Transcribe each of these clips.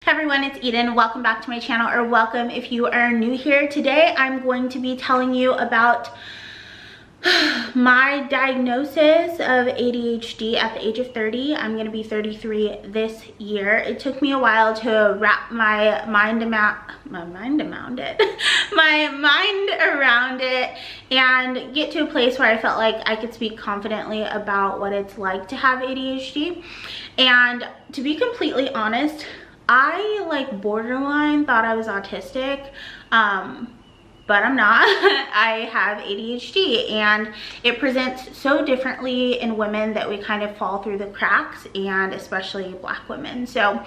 Hey everyone, it's Eden. Welcome back to my channel, or welcome if you are new here. Today I'm going to be telling you about my diagnosis of ADHD at the age of 30. I'm going to be 33 this year. It took me a while to wrap my mind around it and get to a place where I felt like I could speak confidently about what it's like to have ADHD. And to be completely honest, I borderline thought I was autistic, but I'm not. I have ADHD, and it presents so differently in women that we kind of fall through the cracks, and especially Black women. So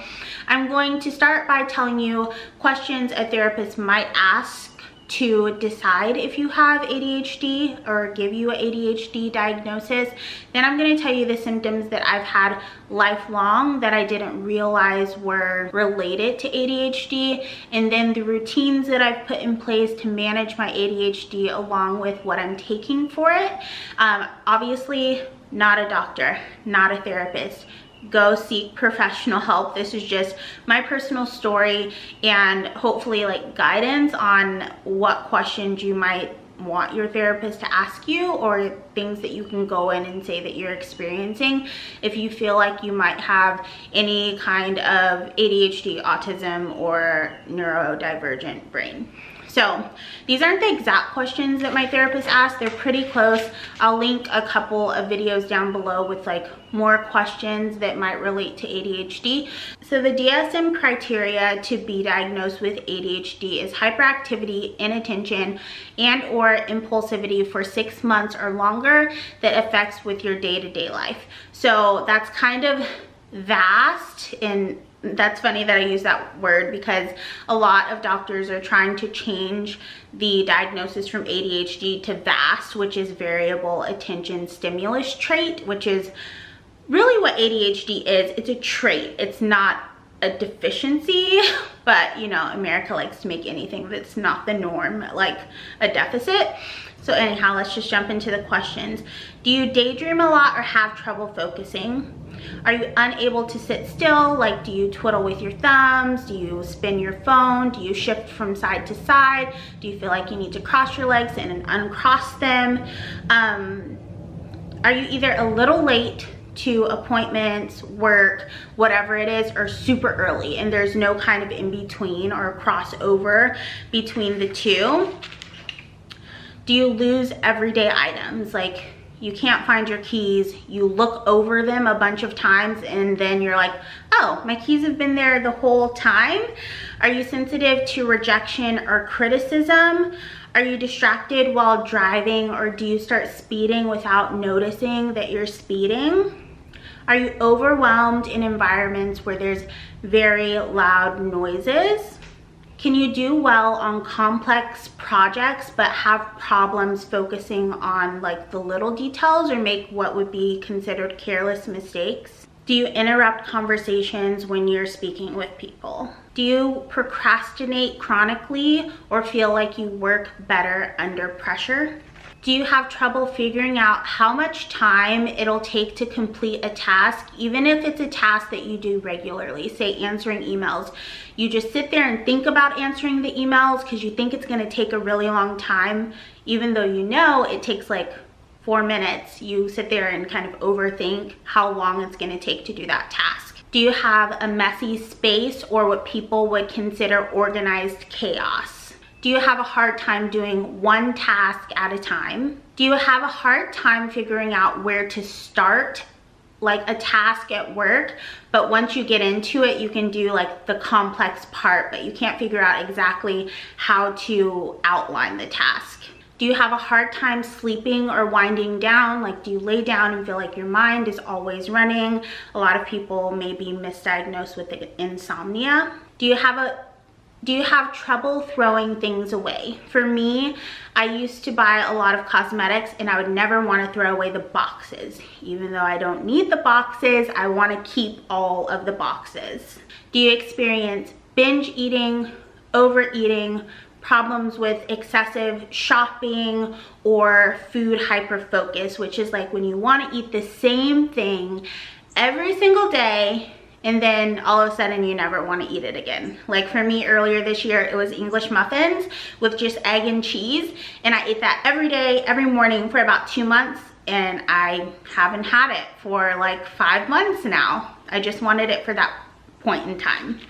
I'm going to start by telling you questions a therapist might ask to decide if you have ADHD or give you an ADHD diagnosis. Then I'm going to tell you the symptoms that I've had lifelong that I didn't realize were related to ADHD, and then the routines that I've put in place to manage my ADHD along with what I'm taking for it. Obviously, not a doctor, not a therapist. Go seek professional help. This is just my personal story and hopefully guidance on what questions you might want your therapist to ask you, or things that you can go in and say that you're experiencing if you feel like you might have any kind of ADHD, autism, or neurodivergent brain. So these aren't the exact questions that my therapist asked. They're pretty close. I'll link a couple of videos down below with more questions that might relate to ADHD. So the DSM criteria to be diagnosed with ADHD is hyperactivity, inattention, and or impulsivity for 6 months or longer that affects with your day-to-day life. So that's kind of vast, and that's funny that I use that word because a lot of doctors are trying to change the diagnosis from ADHD to VAST, which is variable attention stimulus trait, which is really what ADHD is. It's a trait. It's not a deficiency, but you know, America likes to make anything that's not the norm like a deficit. So anyhow, let's just jump into the questions. Do you daydream a lot or have trouble focusing? Are you unable to sit still? Do you twiddle with your thumbs? Do you spin your phone? Do you shift from side to side? Do you feel like you need to cross your legs and uncross them? Are you either a little late to appointments, work, whatever it is, or super early, and there's no kind of in between or crossover between the two? Do you lose everyday items? You can't find your keys, you look over them a bunch of times, and then you're like, oh, my keys have been there the whole time? Are you sensitive to rejection or criticism? Are you distracted while driving, or do you start speeding without noticing that you're speeding? Are you overwhelmed in environments where there's very loud noises? Can you do well on complex projects but have problems focusing on the little details, or make what would be considered careless mistakes? Do you interrupt conversations when you're speaking with people? Do you procrastinate chronically or feel like you work better under pressure? Do you have trouble figuring out how much time it'll take to complete a task, even if it's a task that you do regularly? Say answering emails. You just sit there and think about answering the emails because you think it's going to take a really long time, even though you know it takes 4 minutes. You sit there and kind of overthink how long it's going to take to do that task. Do you have a messy space, or what people would consider organized chaos? Do you have a hard time doing one task at a time? Do you have a hard time figuring out where to start a task at work, but once you get into it, you can do the complex part, but you can't figure out exactly how to outline the task? Do you have a hard time sleeping or winding down? Do you lay down and feel like your mind is always running? A lot of people may be misdiagnosed with insomnia. Do you have trouble throwing things away? For me, I used to buy a lot of cosmetics and I would never want to throw away the boxes. Even though I don't need the boxes, I want to keep all of the boxes. Do you experience binge eating, overeating, problems with excessive shopping, or food hyperfocus, which is when you want to eat the same thing every single day and then all of a sudden you never want to eat it again. Like for me, earlier this year, it was English muffins with just egg and cheese, and I ate that every day, every morning for about 2 months, and I haven't had it for like 5 months now. I just wanted it for that point in time.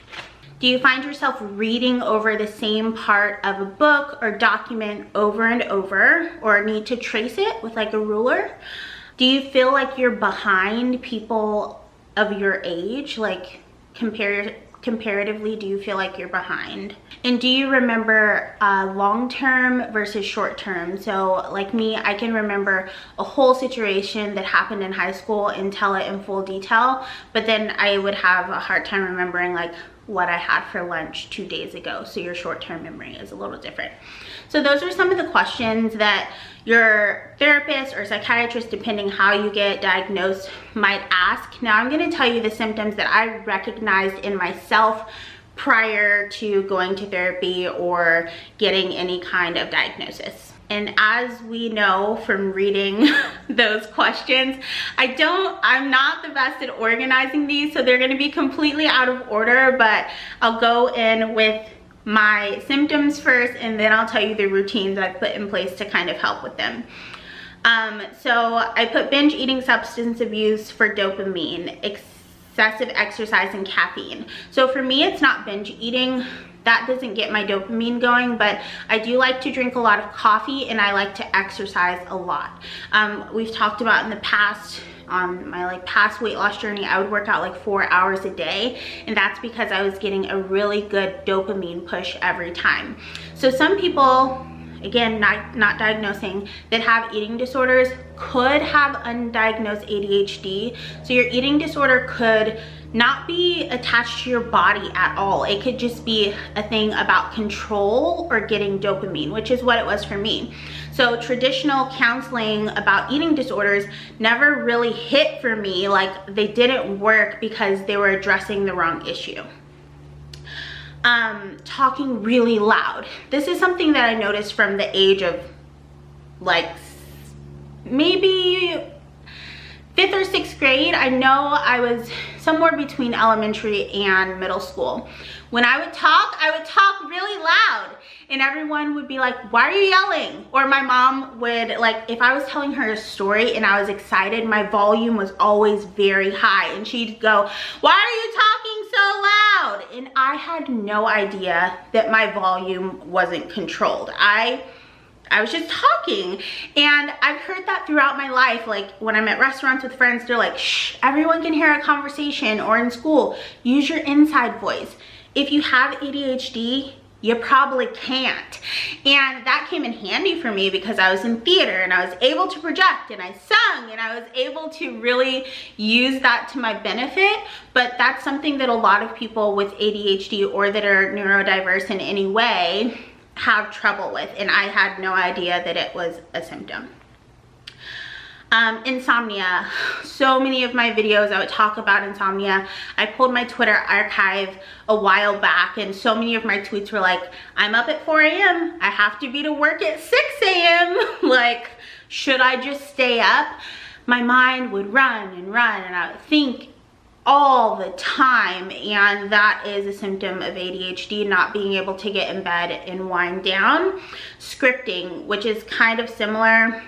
Do you find yourself reading over the same part of a book or document over and over, or need to trace it with like a ruler? Do you feel like you're behind people of your age? Like comparatively, do you feel like you're behind? And do you remember long-term versus short-term? So like me, I can remember a whole situation that happened in high school and tell it in full detail, but then I would have a hard time remembering like what I had for lunch 2 days ago. So your short-term memory is a little different. So those are some of the questions that your therapist or psychiatrist, depending how you get diagnosed, might ask. Now I'm going to tell you the symptoms that I recognized in myself prior to going to therapy or getting any kind of diagnosis. And as we know from reading those questions, I'm not the best at organizing these, so they're going to be completely out of order, but I'll go in with my symptoms first, and then I'll tell you the routines I've put in place to kind of help with them. So I put binge eating, substance abuse for dopamine, excessive exercise, and caffeine. So for me, it's not binge eating. That doesn't get my dopamine going, but I do like to drink a lot of coffee, and I like to exercise a lot. We've talked about in the past, on my like past weight loss journey, I would work out like 4 hours a day, and that's because I was getting a really good dopamine push every time. So some people, again, not diagnosing, that have eating disorders could have undiagnosed ADHD. So your eating disorder could not be attached to your body at all. It could just be a thing about control or getting dopamine, which is what it was for me. So traditional counseling about eating disorders never really hit for me. Like they didn't work because they were addressing the wrong issue. Talking really loud. This is something that I noticed from the age of like maybe 5th or 6th grade. I know I was somewhere between elementary and middle school. When I would talk really loud, and everyone would be like, why are you yelling? Or my mom would, like, if I was telling her a story and I was excited, my volume was always very high, and she'd go, why are you talking so loud? And I had no idea that my volume wasn't controlled. I was just talking, and I've heard that throughout my life. Like when I'm at restaurants with friends, they're like, shh, everyone can hear a conversation, or in school, use your inside voice. If you have ADHD, you probably can't. And that came in handy for me because I was in theater and I was able to project and I sung and I was able to really use that to my benefit. But that's something that a lot of people with ADHD or that are neurodiverse in any way have trouble with, and I had no idea that it was a symptom. Insomnia. So many of my videos I would talk about insomnia. I pulled my Twitter archive a while back, and so many of my tweets were like, I'm up at 4 a.m. I have to be to work at 6 a.m. Like, should I just stay up? My mind would run and run, and I would think all the time, and that is a symptom of ADHD, not being able to get in bed and wind down. Scripting, which is kind of similar.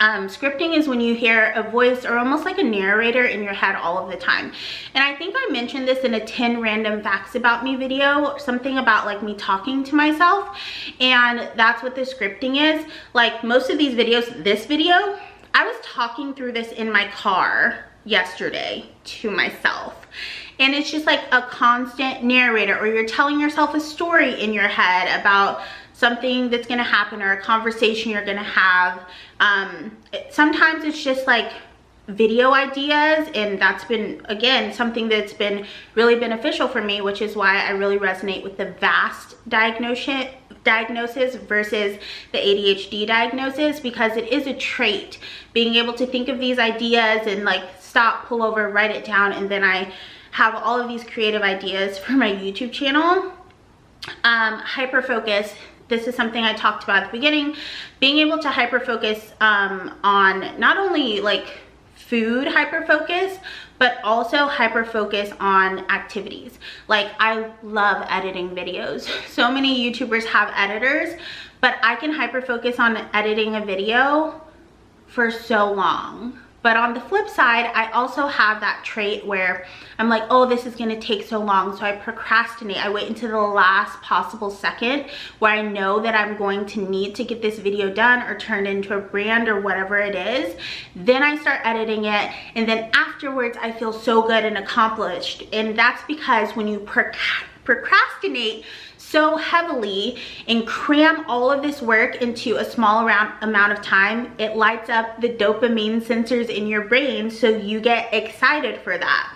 Scripting is when you hear a voice or almost like a narrator in your head all of the time. And I think I mentioned this in a 10 random facts about me video, something about like me talking to myself, and that's what the scripting is. Like most of these videos, this video, I was talking through this in my car yesterday to myself, and it's just like a constant narrator, or you're telling yourself a story in your head about something that's going to happen or a conversation you're going to have. Sometimes it's just like video ideas, and that's been, again, something that's been really beneficial for me, which is why I really resonate with the VAST diagnosis versus the ADHD diagnosis, because it is a trait, being able to think of these ideas and like stop, pull over, write it down, and then I have all of these creative ideas for my YouTube channel. Hyperfocus. This is something I talked about at the beginning, being able to hyperfocus on not only like food hyperfocus, but also hyper focus on activities. Like, I love editing videos. So many YouTubers have editors, but I can hyper focus on editing a video for so long. But on the flip side, I also have that trait where I'm like, oh, this is gonna take so long, so I procrastinate. I wait until the last possible second where I know that I'm going to need to get this video done or turned into a brand or whatever it is. Then I start editing it, and then afterwards I feel so good and accomplished. And that's because when you procrastinate so heavily and cram all of this work into a small amount of time, it lights up the dopamine sensors in your brain, so you get excited for that.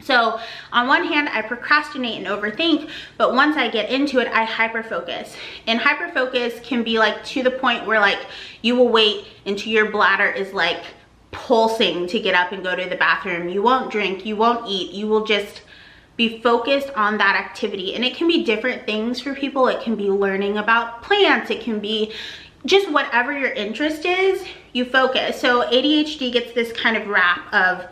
So on one hand, I procrastinate and overthink, but once I get into it, I hyper focus. And hyper focus can be like to the point where like you will wait until your bladder is like pulsing to get up and go to the bathroom. You won't drink, you won't eat, you will just be focused on that activity. And it can be different things for people. It can be learning about plants, it can be just whatever your interest is, you focus. So ADHD gets this kind of rap of,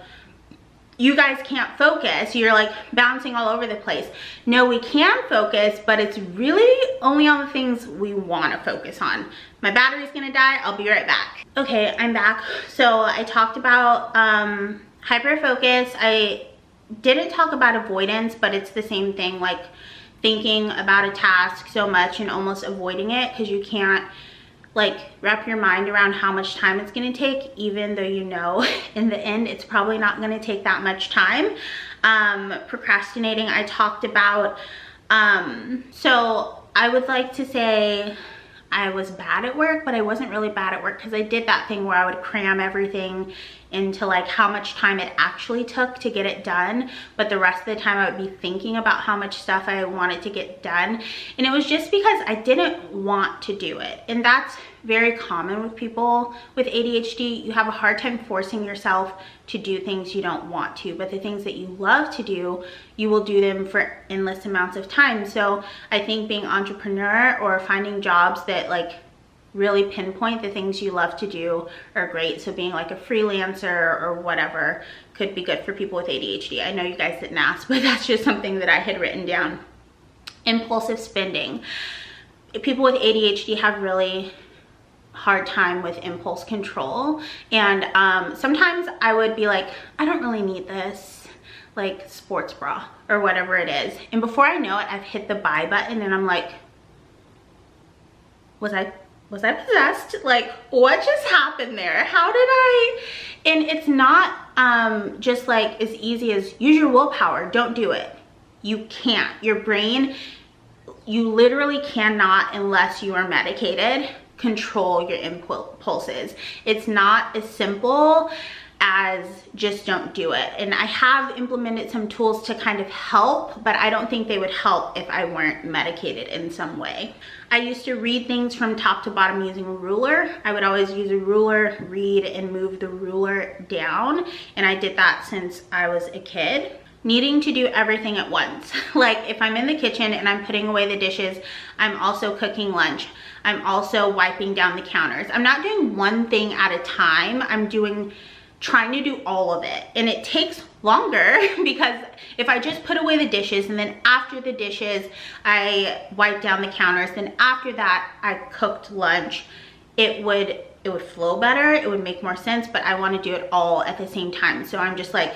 you guys can't focus, you're like bouncing all over the place. No, we can focus, but it's really only on the things we want to focus on. My battery's gonna die, I'll be right back. Okay, I'm back. So I talked about hyper focus. I didn't talk about avoidance, but it's the same thing, like thinking about a task so much and almost avoiding it because you can't like wrap your mind around how much time it's going to take, even though you know in the end it's probably not going to take that much time. Procrastinating, I talked about. So I would like to say I was bad at work, but I wasn't really bad at work because I did that thing where I would cram everything into like how much time it actually took to get it done, but the rest of the time I would be thinking about how much stuff I wanted to get done. And it was just because I didn't want to do it. And that's very common with people with ADHD. You have a hard time forcing yourself to do things you don't want to, but the things that you love to do, you will do them for endless amounts of time. So I think being an entrepreneur or finding jobs that like really pinpoint the things you love to do are great. So being like a freelancer or whatever could be good for people with ADHD. I know you guys didn't ask, but that's just something that I had written down. Impulsive spending. People with ADHD have really hard time with impulse control, and sometimes I would be like, I don't really need this, like sports bra or whatever it is, and before I know it, I've hit the buy button and I'm like, was I possessed? Like, what just happened there? How did I? And it's not just like as easy as use your willpower. Don't do it. You can't. Your brain, you literally cannot, unless you are medicated, control your impulses. It's not as simple as just don't do it. And I have implemented some tools to kind of help, but I don't think they would help if I weren't medicated in some way. I used to read things from top to bottom using a ruler. I would always use a ruler, read, and move the ruler down. And I did that since I was a kid. Needing to do everything at once. Like if I'm in the kitchen and I'm putting away the dishes, I'm also cooking lunch. I'm also wiping down the counters. I'm not doing one thing at a time. I'm trying to do all of it. And it takes longer because if I just put away the dishes and then after the dishes, I wipe down the counters, then after that, I cooked lunch, it would flow better. It would make more sense, but I want to do it all at the same time. So I'm just like,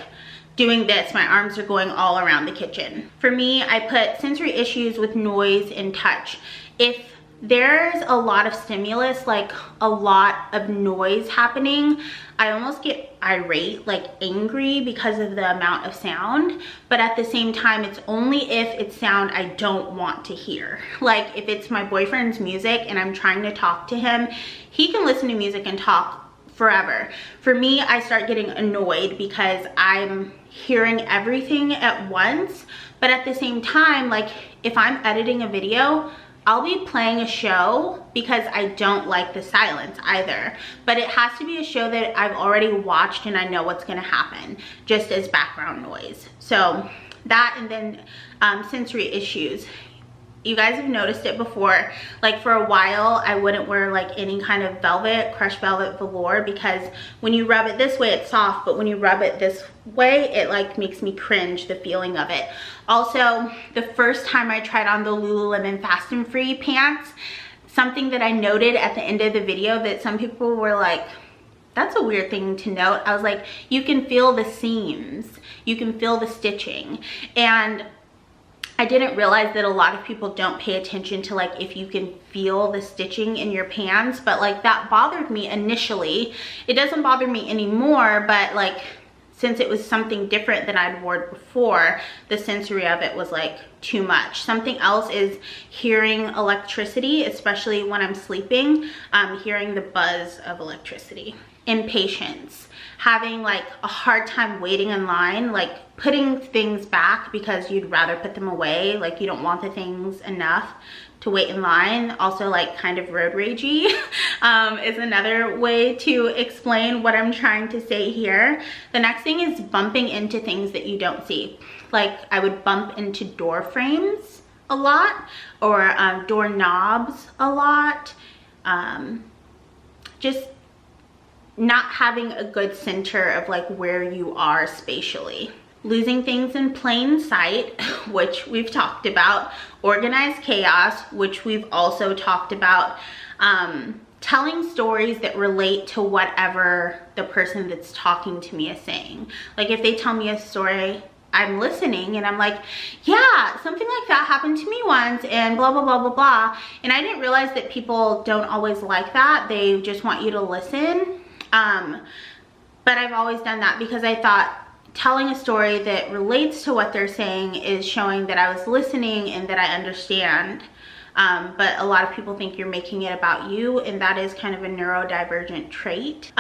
doing this, my arms are going all around the kitchen. For me, I put sensory issues with noise and touch. If there's a lot of stimulus, like a lot of noise happening, I almost get irate, like angry because of the amount of sound. But at the same time, it's only if it's sound I don't want to hear. Like if it's my boyfriend's music and I'm trying to talk to him, he can listen to music and talk forever. For me, I start getting annoyed because I'm hearing everything at once. But at the same time, like if I'm editing a video, I'll be playing a show because I don't like the silence either. But it has to be a show that I've already watched and I know what's gonna happen, just as background noise. So that, and then sensory issues. you guys have noticed it before. Like for a while, I wouldn't wear like any kind of velvet, crushed velvet velour, because when you rub it this way, it's soft, but when you rub it this way, it like makes me cringe, the feeling of it. Also, the first time I tried on the Lululemon Fast and Free pants, something that I noted at the end of the video that some people were like, that's a weird thing to note. I was like, you can feel the seams, you can feel the stitching. And I didn't realize that a lot of people don't pay attention to like if you can feel the stitching in your pants, but like that bothered me initially. It doesn't bother me anymore, but like since it was something different than I'd worn before, the sensory of it was like too much. Something else is hearing electricity, especially when I'm sleeping, hearing the buzz of electricity. Impatience, having like a hard time waiting in line, like putting things back because you'd rather put them away, like you don't want the things enough to wait in line. Also like kind of road ragey is another way to explain what I'm trying to say here. The next thing is bumping into things that you don't see. Like I would bump into door frames a lot, or door knobs a lot. Just not having a good center of like where you are spatially. Losing things in plain sight, which we've talked about. Organized chaos, which we've also talked about. Telling stories that relate to whatever the person that's talking to me is saying. Like if they tell me a story, I'm listening and I'm like, yeah, something like that happened to me once and blah, blah, blah, blah, blah. And I didn't realize that people don't always like that. They just want you to listen. But I've always done that because I thought telling a story that relates to what they're saying is showing that I was listening and that I understand. But a lot of people think you're making it about you, and that is kind of a neurodivergent trait.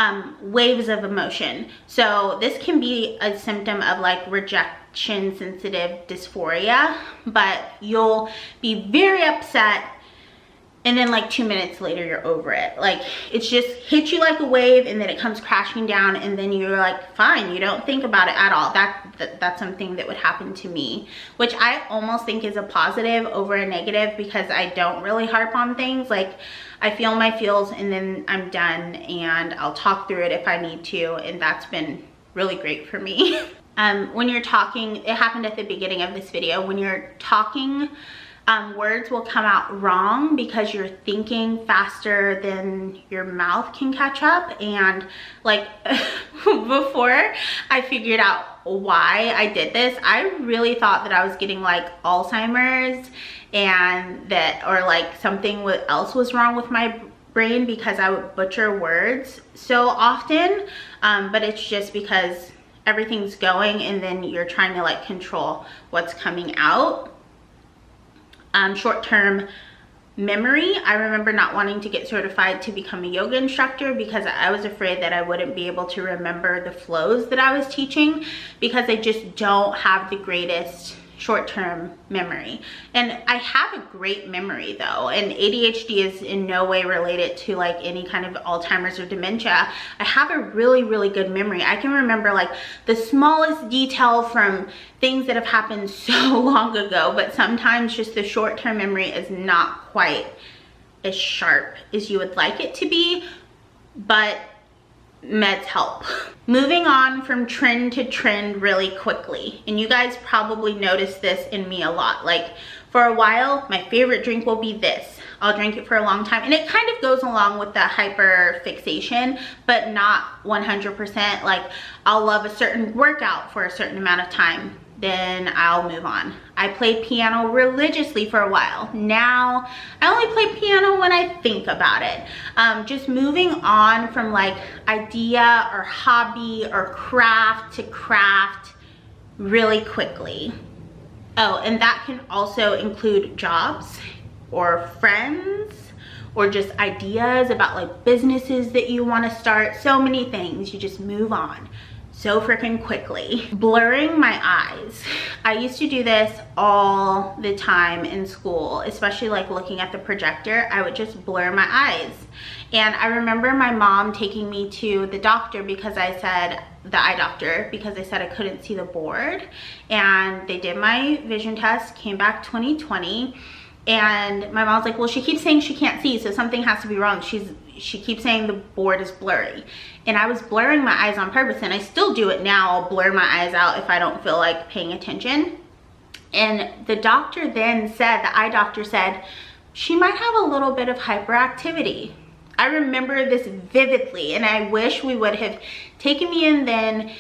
Waves of emotion. So this can be a symptom of like rejection sensitive dysphoria, but you'll be very upset and then like 2 minutes later you're over it. Like it's just hits you like a wave and then it comes crashing down and then you're like fine, you don't think about it at all. That's something that would happen to me, which I almost think is a positive over a negative, because I don't really harp on things. Like I feel my feels and then I'm done, and I'll talk through it if I need to, and that's been really great for me. When you're talking, it happened at the beginning of this video, when you're talking, words will come out wrong because you're thinking faster than your mouth can catch up. And like before I figured out why I did this, I really thought that I was getting like Alzheimer's, and that, or like something else was wrong with my brain because I would butcher words so often. But it's just because everything's going and then you're trying to like control what's coming out. Short-term memory. I remember not wanting to get certified to become a yoga instructor because I was afraid that I wouldn't be able to remember the flows that I was teaching, because I just don't have the greatest short-term memory. And I have a great memory though, and ADHD is in no way related to like any kind of Alzheimer's or dementia. I have a really, really good memory. I can remember like the smallest detail from things that have happened so long ago, but sometimes just the short-term memory is not quite as sharp as you would like it to be, but meds help. Moving on from trend to trend really quickly, and you guys probably noticed this in me a lot. Like for a while, my favorite drink will be this. I'll drink it for a long time, and it kind of goes along with the hyper fixation, but not 100%. Like I'll love a certain workout for a certain amount of time, then I'll move on. I played piano religiously for a while. Now I only play piano when I think about it. Just moving on from like idea or hobby or craft to craft really quickly. Oh, and that can also include jobs or friends or just ideas about like businesses that you want to start. So many things, you just move on so freaking quickly. Blurring my eyes. I used to do this all the time in school, especially like looking at the projector. I would just blur my eyes. And I remember my mom taking me to the doctor because I said, the eye doctor, because I said I couldn't see the board. And they did my vision test, came back 20/20. And my mom's like, well, she keeps saying she can't see, so something has to be wrong. She keeps saying the board is blurry. And I was blurring my eyes on purpose, and I still do it now. I'll blur my eyes out if I don't feel like paying attention. And the doctor then said, the eye doctor said, she might have a little bit of hyperactivity. I remember this vividly, and I wish we would have taken me in then.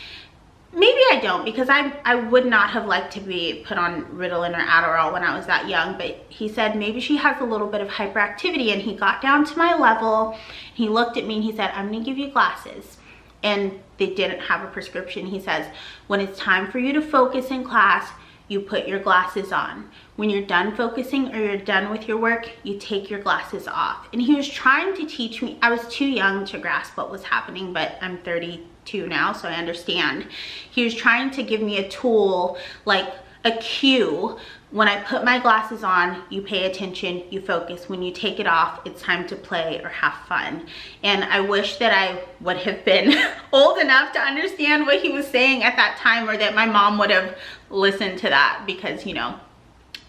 Maybe I don't, because I would not have liked to be put on Ritalin or Adderall when I was that young, but he said maybe she has a little bit of hyperactivity, and he got down to my level, he looked at me and he said, I'm gonna give you glasses. And they didn't have a prescription. He says, when it's time for you to focus in class, you put your glasses on. When you're done focusing or you're done with your work, you take your glasses off. And he was trying to teach me, I was too young to grasp what was happening, but I'm 32 now, so I understand. He was trying to give me a tool, like a cue. When I put my glasses on, you pay attention, you focus. When you take it off, it's time to play or have fun. And I wish that I would have been old enough to understand what he was saying at that time, or that my mom would have listened to that, because, you know,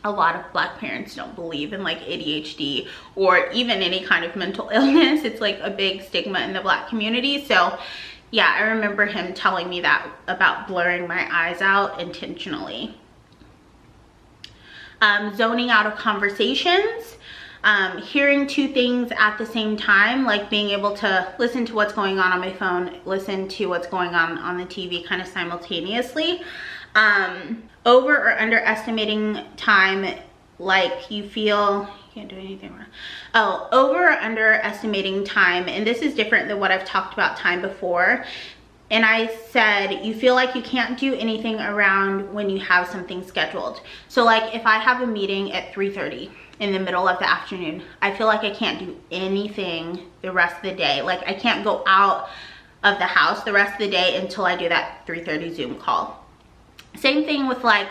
a lot of Black parents don't believe in like ADHD or even any kind of mental illness. It's like a big stigma in the Black community. So yeah, I remember him telling me that about blurring my eyes out intentionally. Zoning out of conversations, hearing two things at the same time, like being able to listen to what's going on my phone, listen to what's going on the TV kind of simultaneously. Over or underestimating time, like you feel you can't do anything wrong. Oh, over or underestimating time, and this is different than what I've talked about time before. And I said, you feel like you can't do anything around when you have something scheduled. So like if I have a meeting at 3:30 in the middle of the afternoon, I feel like I can't do anything the rest of the day. Like I can't go out of the house the rest of the day until I do that 3:30 Zoom call. Same thing with like,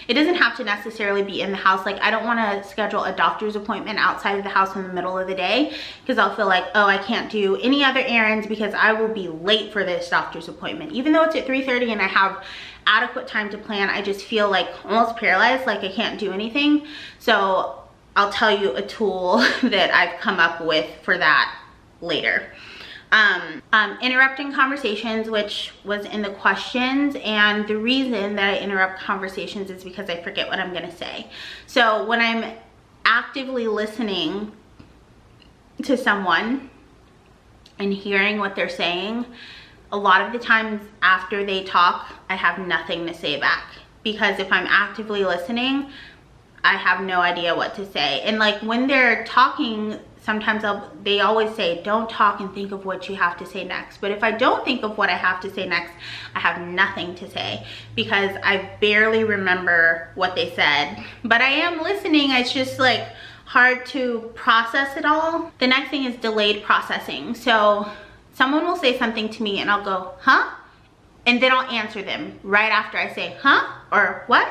it doesn't have to necessarily be in the house. Like I don't want to schedule a doctor's appointment outside of the house in the middle of the day, because I'll feel like, oh, I can't do any other errands because I will be late for this doctor's appointment. Even though it's at 3:30 and I have adequate time to plan, I just feel like almost paralyzed, like I can't do anything. So I'll tell you a tool that I've come up with for that later. Interrupting conversations, which was in the questions, and the reason that I interrupt conversations is because I forget what I'm gonna say. So when I'm actively listening to someone and hearing what they're saying, a lot of the times after they talk, I have nothing to say back, because if I'm actively listening, I have no idea what to say. And like when they're talking, sometimes they always say, don't talk and think of what you have to say next. But if I don't think of what I have to say next, I have nothing to say, because I barely remember what they said. But I am listening, it's just like hard to process it all. The next thing is delayed processing. So someone will say something to me and I'll go, huh? And then I'll answer them right after I say, huh? Or what?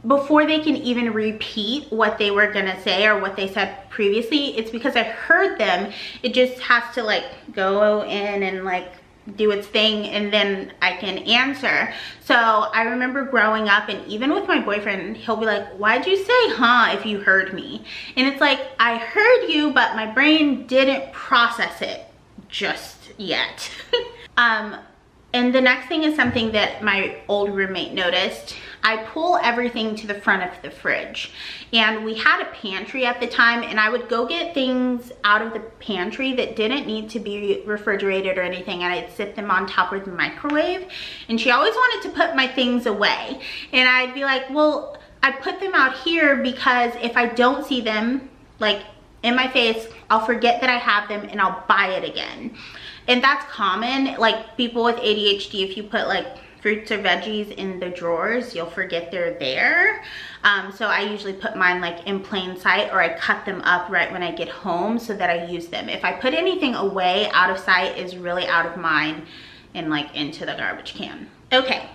Before they can even repeat what they were gonna say or what they said previously. It's because I heard them. It just has to like go in and like do its thing, and then I can answer. So I remember growing up, and even with my boyfriend, he'll be like, why'd you say huh if you heard me? And it's like, I heard you, but my brain didn't process it just yet. And the next thing is something that my old roommate noticed. I pull everything to the front of the fridge, and we had a pantry at the time, and I would go get things out of the pantry that didn't need to be refrigerated or anything, and I'd sit them on top of the microwave. And she always wanted to put my things away, and I'd be like, well, I put them out here because if I don't see them like in my face, I'll forget that I have them and I'll buy it again. And that's common. Like people with ADHD, if you put like fruits or veggies in the drawers, you'll forget they're there. So I usually put mine like in plain sight, or I cut them up right when I get home so that I use them. If I put anything away, out of sight is really out of mind, and like into the garbage can. Okay,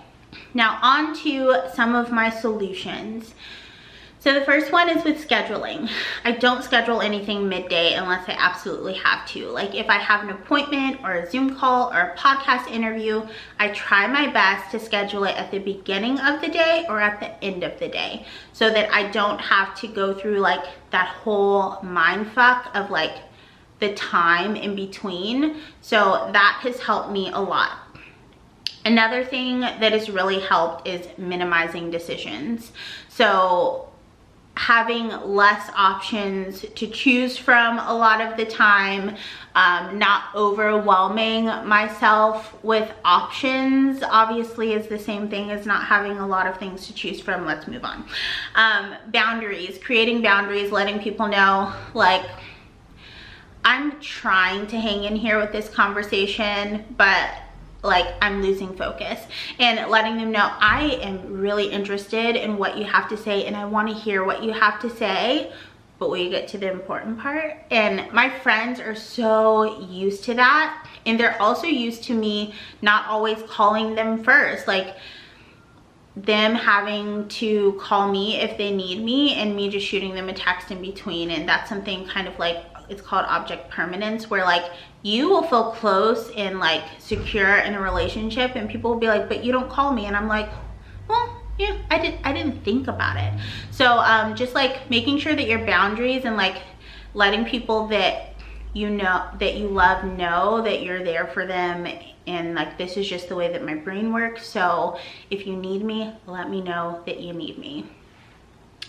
now on to some of my solutions. So the first one is with scheduling. I don't schedule anything midday unless I absolutely have to. Like if I have an appointment or a Zoom call or a podcast interview, I try my best to schedule it at the beginning of the day or at the end of the day so that I don't have to go through like that whole mind fuck of like the time in between. So that has helped me a lot. Another thing that has really helped is minimizing decisions. So having less options to choose from a lot of the time, not overwhelming myself with options obviously is the same thing as not having a lot of things to choose from. Let's move on. Boundaries, creating boundaries, letting people know like I'm trying to hang in here with this conversation, but like I'm losing focus, and letting them know I am really interested in what you have to say and I want to hear what you have to say, but we get to the important part. And my friends are so used to that, and they're also used to me not always calling them first, like them having to call me if they need me and me just shooting them a text in between. And that's something kind of like, it's called object permanence, where like you will feel close and like secure in a relationship and people will be like, but you don't call me. And I'm like, well, yeah, I didn't think about it. So just like making sure that your boundaries and like letting people that you know, that you love, know that you're there for them, and like this is just the way that my brain works. So if you need me, let me know that you need me.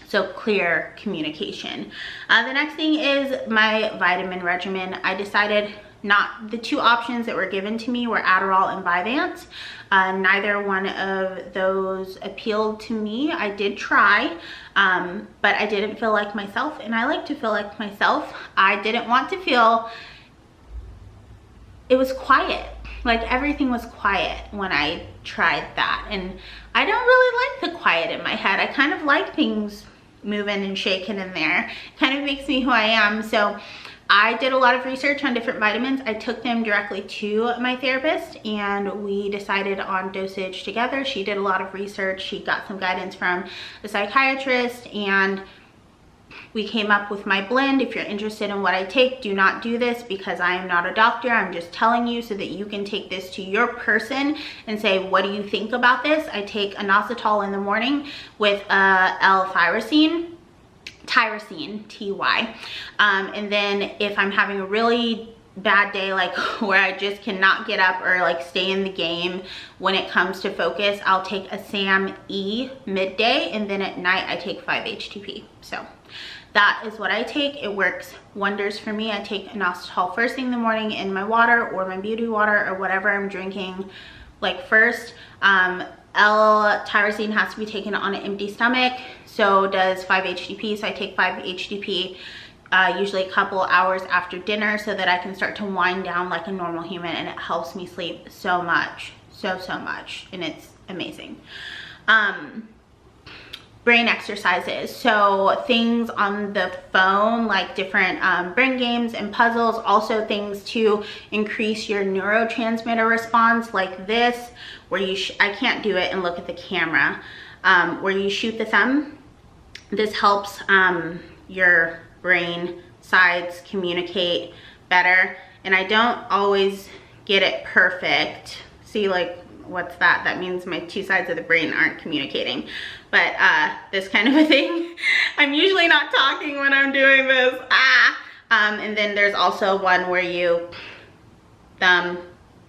So clear communication. The next thing is my vitamin regimen. I decided the two options that were given to me were Adderall and Vyvanse. Neither one of those appealed to me. I did try, but I didn't feel like myself, and I like to feel like myself. I didn't want to feel, it was quiet. Like everything was quiet when I tried that, and I don't really like the quiet in my head. I kind of like things moving and shaking in there. It kind of makes me who I am. So I did a lot of research on different vitamins. I took them directly to my therapist and we decided on dosage together. She did a lot of research. She got some guidance from a psychiatrist and we came up with my blend. If you're interested in what I take, do not do this because I am not a doctor. I'm just telling you so that you can take this to your person and say, what do you think about this? I take inositol in the morning with L-tyrosine, Ty. And then if I'm having a really bad day, like where I just cannot get up or like stay in the game when it comes to focus, I'll take a SAM-E midday, and then at night I take 5-HTP. So that is what I take. It works wonders for me. I take inositol first thing in the morning in my water or my beauty water or whatever I'm drinking like first. L-tyrosine has to be taken on an empty stomach, so does 5-HTP. So I take 5-HTP usually a couple hours after dinner so that I can start to wind down like a normal human, and it helps me sleep so much, so much, and it's amazing. Brain exercises, so things on the phone like different brain games and puzzles, also things to increase your neurotransmitter response like this, where you I can't do it and look at the camera, where you shoot the thumb. This helps your brain sides communicate better, and I don't always get it perfect. See, like, what's that? That means my two sides of the brain aren't communicating. But this kind of a thing. I'm usually not talking when I'm doing this. And then there's also one where you thumb,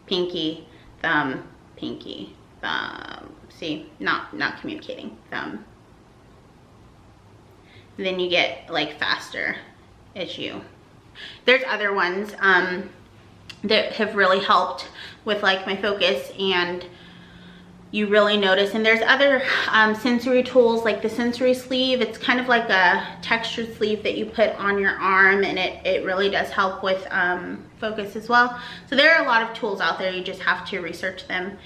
pinky, thumb, pinky, thumb. See, not communicating, thumb. And then you get like faster as you. There's other ones that have really helped with like my focus, and you really notice. And there's other sensory tools like the sensory sleeve. It's kind of like a textured sleeve that you put on your arm, and it really does help with focus as well. So there are a lot of tools out there. You just have to research them.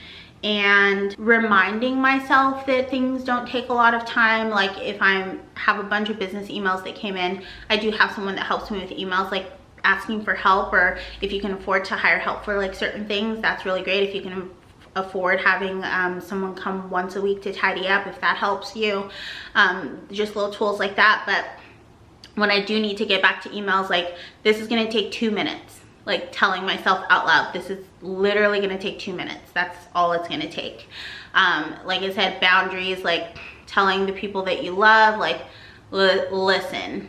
And reminding myself that things don't take a lot of time. Like if I have a bunch of business emails that came in, I do have someone that helps me with emails, like asking for help, or if you can afford to hire help for like certain things, that's really great. If you can afford having someone come once a week to tidy up, if that helps you. Just little tools like that. But when I do need to get back to emails, like this is gonna take 2 minutes, like telling myself out loud, this is literally gonna take 2 minutes. That's all it's gonna take. Like I said, boundaries, like telling the people that you love, like, listen,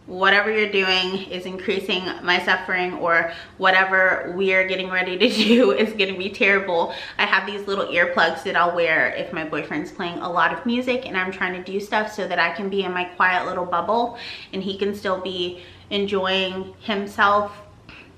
whatever you're doing is increasing my suffering, or whatever we're getting ready to do is gonna be terrible. I have these little earplugs that I'll wear if my boyfriend's playing a lot of music and I'm trying to do stuff, so that I can be in my quiet little bubble and he can still be enjoying himself.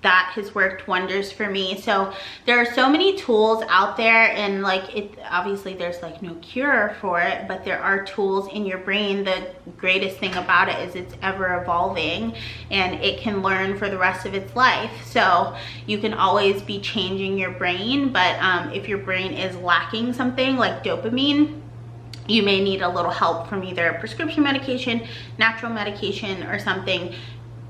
That has worked wonders for me. So there are so many tools out there, and like it obviously there's like no cure for it, but there are tools in your brain. The greatest thing about it is it's ever evolving and it can learn for the rest of its life. So you can always be changing your brain, but if your brain is lacking something like dopamine, you may need a little help from either prescription medication, natural medication, or something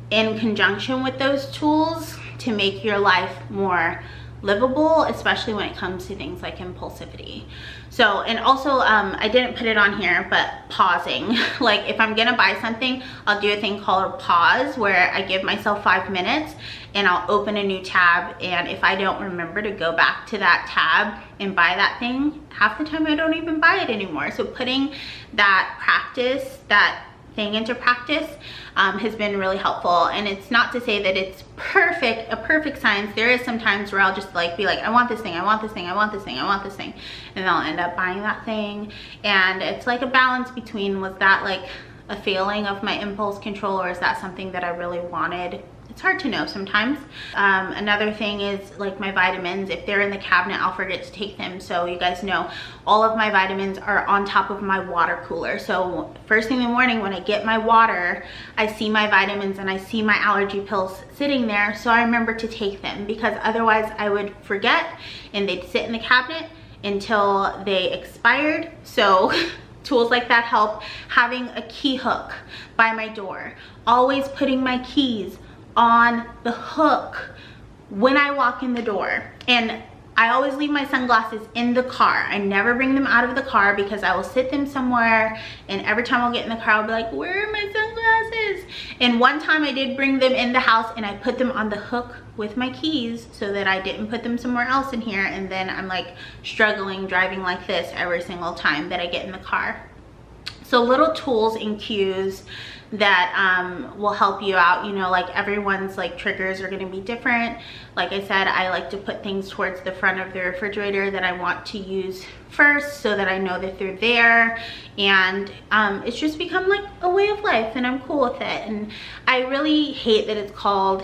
in conjunction with those tools to make your life more livable, especially when it comes to things like impulsivity. So, and also I didn't put it on here, but pausing. Like if I'm gonna buy something, I'll do a thing called a pause, where I give myself 5 minutes and I'll open a new tab, and if I don't remember to go back to that tab and buy that thing, half the time I don't even buy it anymore. So putting that practice, that thing into practice has been really helpful. And it's not to say that it's perfect, a perfect science. There is some times where I'll just like be like, I want this thing, I want this thing, I want this thing, I want this thing, and I'll end up buying that thing. And it's like a balance between, was that like a failing of my impulse control, or is that something that I really wanted? It's hard to know sometimes. Another thing is like my vitamins. If they're in the cabinet, I'll forget to take them. So you guys know all of my vitamins are on top of my water cooler. So first thing in the morning when I get my water, I see my vitamins and I see my allergy pills sitting there. So I remember to take them, because otherwise I would forget and they'd sit in the cabinet until they expired. So tools like that help. Having a key hook by my door, always putting my keys on the hook when I walk in the door. And I always leave my sunglasses in the car. I never bring them out of the car, because I will sit them somewhere, and every time I'll get in the car I'll be like, where are my sunglasses? And one time I did bring them in the house and I put them on the hook with my keys so that I didn't put them somewhere else in here, and then I'm like struggling driving like this every single time that I get in the car. So little tools and cues that will help you out. You know, like everyone's like triggers are going to be different. Like I said, I like to put things towards the front of the refrigerator that I want to use first, so that I know that they're there. And it's just become like a way of life, and I'm cool with it. And I really hate that it's called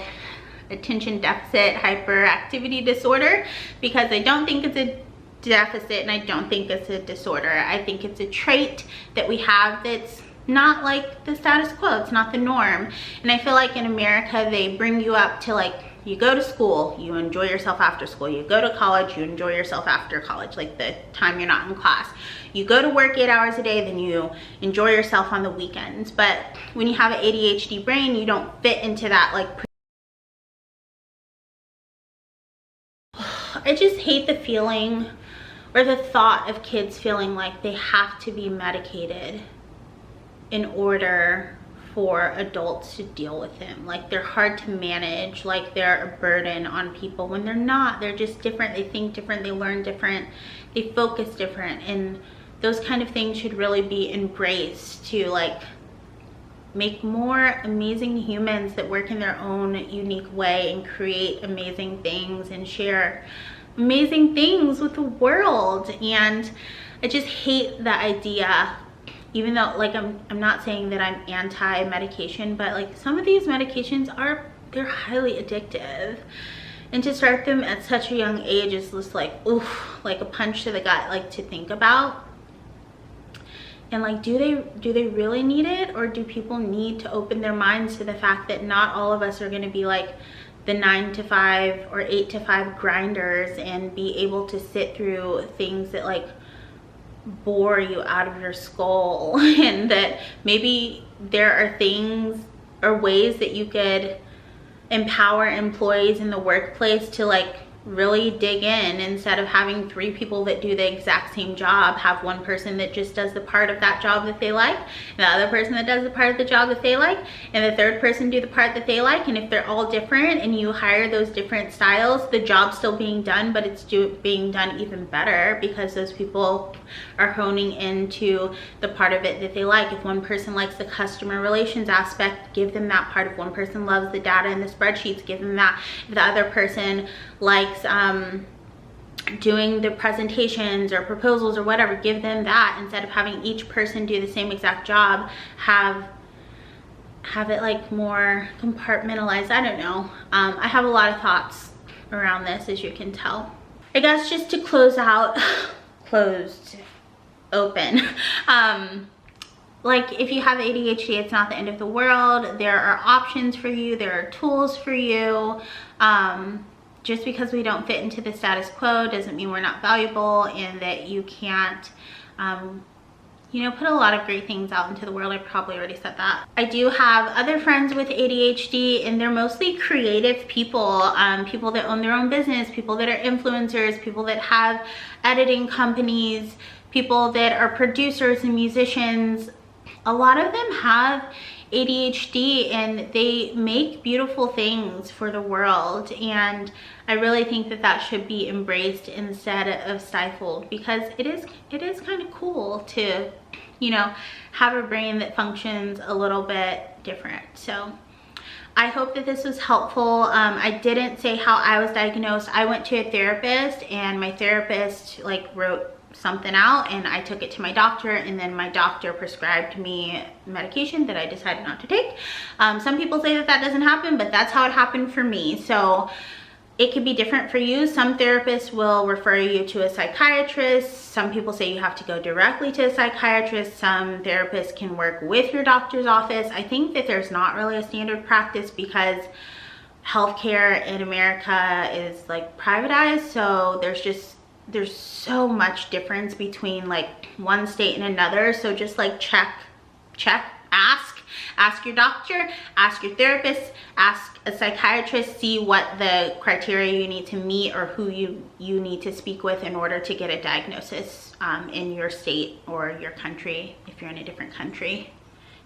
attention deficit hyperactivity disorder, because I don't think it's a deficit and I don't think it's a disorder. I think it's a trait that we have that's not like the status quo. It's not the norm. And I feel like in America they bring you up to like, you go to school, you enjoy yourself after school. You go to college, you enjoy yourself after college, like the time you're not in class. You go to work 8 hours a day, then you enjoy yourself on the weekends. But when you have an ADHD brain, you don't fit into that like. I just hate the feeling or the thought of kids feeling like they have to be medicated in order for adults to deal with them. Like they're hard to manage, like they're a burden on people, when they're not. They're just different. They think different, they learn different, they focus different. And those kind of things should really be embraced to like make more amazing humans that work in their own unique way and create amazing things and share amazing things with the world. And I just hate the idea, even though like I'm not saying that I'm anti-medication, but like some of these medications they're highly addictive, and to start them at such a young age is just like, oof, like a punch to the gut, like to think about. And like, do they really need it, or do people need to open their minds to the fact that not all of us are going to be like the 9 to 5 or 8 to 5 grinders and be able to sit through things that like bore you out of your skull. And that maybe there are things or ways that you could empower employees in the workplace to like really dig in. Instead of having 3 people that do the exact same job, have one person that just does the part of that job that they like, and the other person that does the part of the job that they like, and the third person do the part that they like. And if they're all different and you hire those different styles, the job's still being done, but it's being done even better because those people are honing into the part of it that they like. If one person likes the customer relations aspect, give them that part. If one person loves the data and the spreadsheets, give them that. If the other person likes doing the presentations or proposals or whatever, give them that. Instead of having each person do the same exact job, have it like more compartmentalized. I don't know. I have a lot of thoughts around this, as you can tell. I guess just to close out, open. Like, if you have ADHD, it's not the end of the world. There are options for you. There are tools for you. Just because we don't fit into the status quo doesn't mean we're not valuable, and that you can't, you know, put a lot of great things out into the world. I probably already said that. I do have other friends with ADHD, and they're mostly creative people, people that own their own business, people that are influencers, people that have editing companies, people that are producers and musicians. A lot of them have ADHD, and they make beautiful things for the world, and I really think that that should be embraced instead of stifled, because it is kind of cool to, you know, have a brain that functions a little bit different. So I hope that this was helpful. I didn't say how I was diagnosed. I went to a therapist, and my therapist like wrote something out, and I took it to my doctor, and then my doctor prescribed me medication that I decided not to take. Some people say that that doesn't happen, but that's how it happened for me. So it could be different for you. Some therapists will refer you to a psychiatrist. Some people say you have to go directly to a psychiatrist. Some therapists can work with your doctor's office. I think that there's not really a standard practice because healthcare in America is like privatized, so there's so much difference between like one state and another. So just like check, ask your doctor, ask your therapist, ask a psychiatrist, see what the criteria you need to meet or who you need to speak with in order to get a diagnosis in your state or your country. If you're in a different country,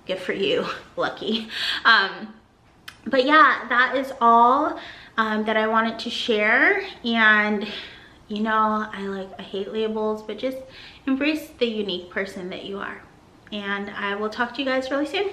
good for you, lucky. But yeah, that is all that I wanted to share. And you know, I hate labels, but just embrace the unique person that you are. And I will talk to you guys really soon.